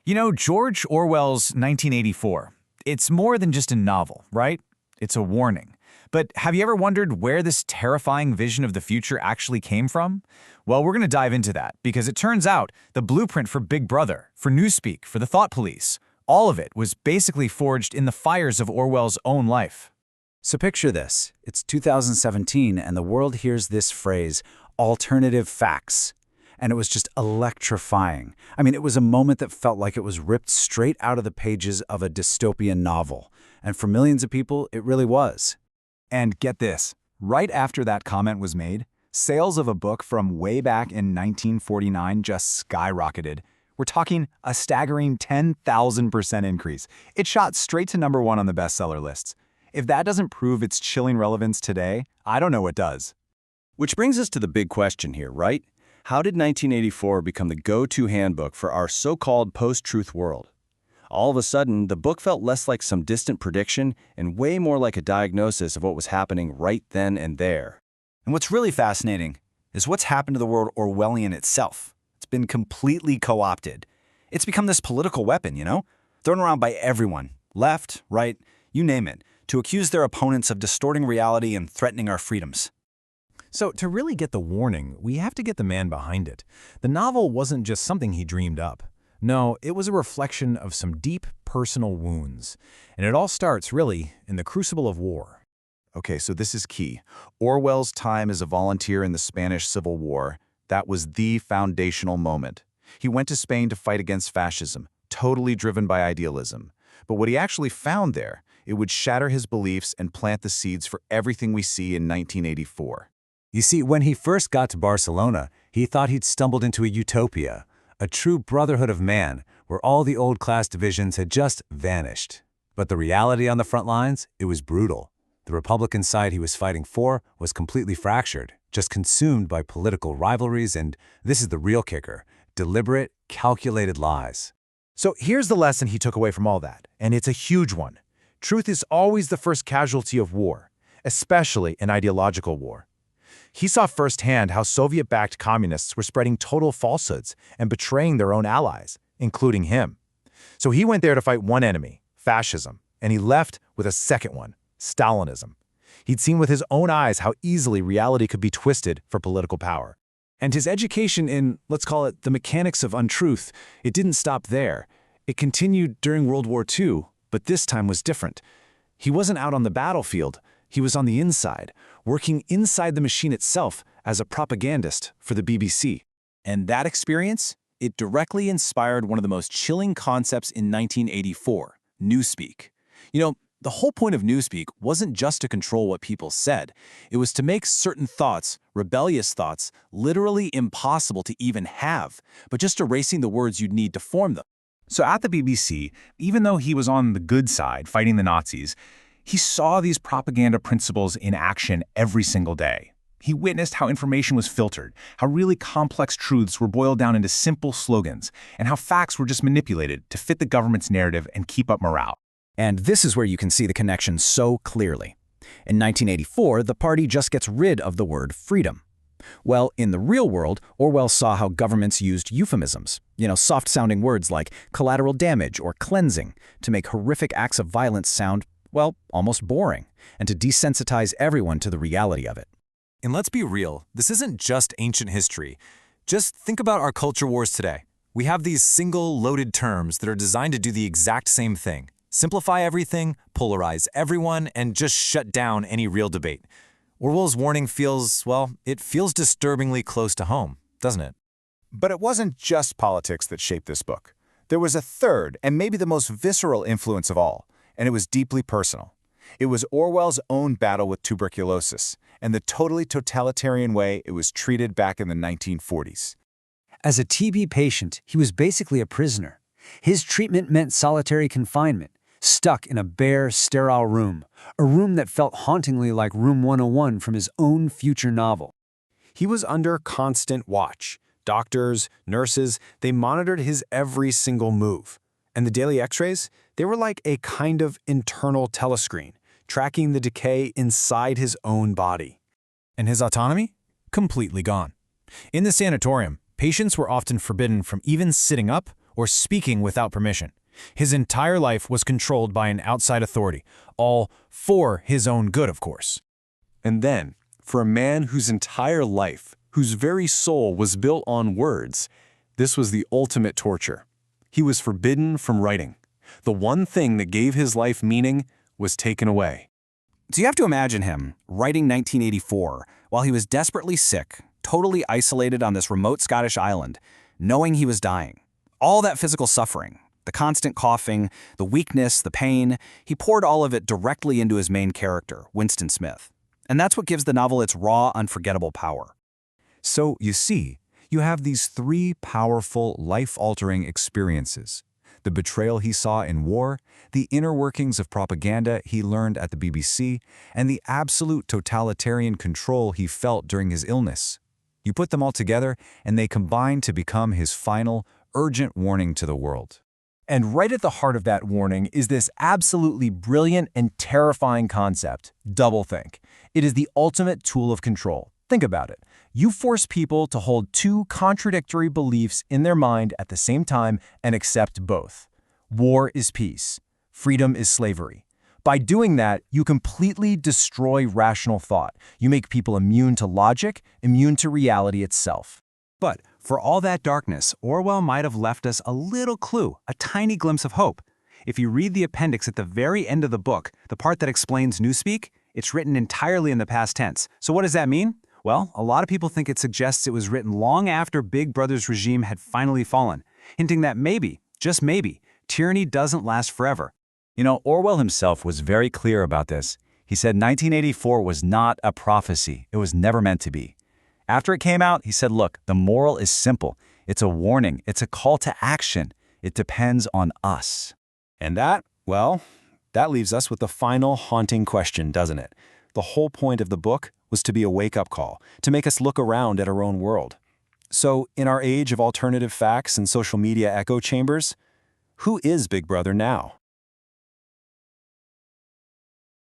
You know, George Orwell's 1984. It's more than just a novel, right? It's a warning. But have you ever wondered where this terrifying vision of the future actually came from? Well, we're going to dive into that, because it turns out the blueprint for Big Brother, for Newspeak, for the Thought Police, all of it was basically forged in the fires of Orwell's own life. So picture this. It's 2017 and the world hears this phrase, alternative facts. And it was just electrifying. I mean, it was a moment that felt like it was ripped straight out of the pages of a dystopian novel. And for millions of people, it really was. And get this, right after that comment was made, sales of a book from way back in 1949 just skyrocketed. We're talking a staggering 10,000% increase. It shot straight to #1 on the bestseller lists. If that doesn't prove its chilling relevance today, I don't know what does. Which brings us to the big question here, right? How did 1984 become the go-to handbook for our so-called post-truth world? All of a sudden, the book felt less like some distant prediction and way more like a diagnosis of what was happening right then and there. And what's really fascinating is what's happened to the word Orwellian itself. It's been completely co-opted. It's become this political weapon, thrown around by everyone, left, right, you name it, to accuse their opponents of distorting reality and threatening our freedoms. So to really get the warning, we have to get the man behind it. The novel wasn't just something he dreamed up. No, it was a reflection of some deep personal wounds. And it all starts, really, in the crucible of war. Okay, so this is key. Orwell's time as a volunteer in the Spanish Civil War, that was the foundational moment. He went to Spain to fight against fascism, totally driven by idealism. But what he actually found there, it would shatter his beliefs and plant the seeds for everything we see in 1984. You see, when he first got to Barcelona, he thought he'd stumbled into a utopia, a true brotherhood of man, where all the old class divisions had just vanished. But the reality on the front lines, it was brutal. The Republican side he was fighting for was completely fractured, just consumed by political rivalries and, this is the real kicker, deliberate, calculated lies. So here's the lesson he took away from all that, and it's a huge one. Truth is always the first casualty of war, especially an ideological war. He saw firsthand how Soviet-backed communists were spreading total falsehoods and betraying their own allies, including him. So he went there to fight one enemy, fascism, and he left with a second one, Stalinism. He'd seen with his own eyes how easily reality could be twisted for political power. And his education in, let's call it, the mechanics of untruth, it didn't stop there. It continued during World War II, but this time was different. He wasn't out on the battlefield. He was on the inside, working inside the machine itself as a propagandist for the BBC. And that experience, it directly inspired one of the most chilling concepts in 1984, Newspeak. The whole point of Newspeak wasn't just to control what people said. It was to make certain thoughts, rebellious thoughts, literally impossible to even have, but just erasing the words you'd need to form them. So at the BBC, even though he was on the good side fighting the Nazis, he saw these propaganda principles in action every single day. He witnessed how information was filtered, how really complex truths were boiled down into simple slogans, and how facts were just manipulated to fit the government's narrative and keep up morale. And this is where you can see the connection so clearly. In 1984, the party just gets rid of the word freedom. Well, in the real world, Orwell saw how governments used euphemisms, soft-sounding words like collateral damage or cleansing, to make horrific acts of violence sound, well, almost boring, and to desensitize everyone to the reality of it. And let's be real, this isn't just ancient history. Just think about our culture wars today. We have these single, loaded terms that are designed to do the exact same thing. Simplify everything, polarize everyone, and just shut down any real debate. Orwell's warning feels disturbingly close to home, doesn't it? But it wasn't just politics that shaped this book. There was a third, and maybe the most visceral influence of all, and it was deeply personal. It was Orwell's own battle with tuberculosis and the totally totalitarian way it was treated back in the 1940s. As a TB patient, he was basically a prisoner. His treatment meant solitary confinement, stuck in a bare, sterile room, a room that felt hauntingly like Room 101 from his own future novel. He was under constant watch. Doctors, nurses, they monitored his every single move. And the daily x-rays, they were like a kind of internal telescreen, tracking the decay inside his own body. And his autonomy? Completely gone. In the sanatorium, patients were often forbidden from even sitting up or speaking without permission. His entire life was controlled by an outside authority, all for his own good, of course. And then, for a man whose entire life, whose very soul was built on words, this was the ultimate torture. He was forbidden from writing. The one thing that gave his life meaning was taken away. So you have to imagine him writing 1984 while he was desperately sick, totally isolated on this remote Scottish island, knowing he was dying. All that physical suffering, the constant coughing, the weakness, the pain, he poured all of it directly into his main character, Winston Smith. And that's what gives the novel its raw, unforgettable power. So, you see, you have these three powerful, life-altering experiences. The betrayal he saw in war, the inner workings of propaganda he learned at the BBC, and the absolute totalitarian control he felt during his illness. You put them all together, and they combine to become his final, urgent warning to the world. And right at the heart of that warning is this absolutely brilliant and terrifying concept, doublethink. It is the ultimate tool of control. Think about it. You force people to hold two contradictory beliefs in their mind at the same time and accept both. War is peace. Freedom is slavery. By doing that, you completely destroy rational thought. You make people immune to logic, immune to reality itself. But for all that darkness, Orwell might have left us a little clue, a tiny glimpse of hope. If you read the appendix at the very end of the book, the part that explains Newspeak, it's written entirely in the past tense. So what does that mean? Well, a lot of people think it suggests it was written long after Big Brother's regime had finally fallen, hinting that maybe, just maybe, tyranny doesn't last forever. You know, Orwell himself was very clear about this. He said 1984 was not a prophecy. It was never meant to be. After it came out, he said, look, the moral is simple. It's a warning. It's a call to action. It depends on us. And that, well, that leaves us with the final haunting question, doesn't it? The whole point of the book was to be a wake-up call, to make us look around at our own world. So, in our age of alternative facts and social media echo chambers, who is Big Brother now?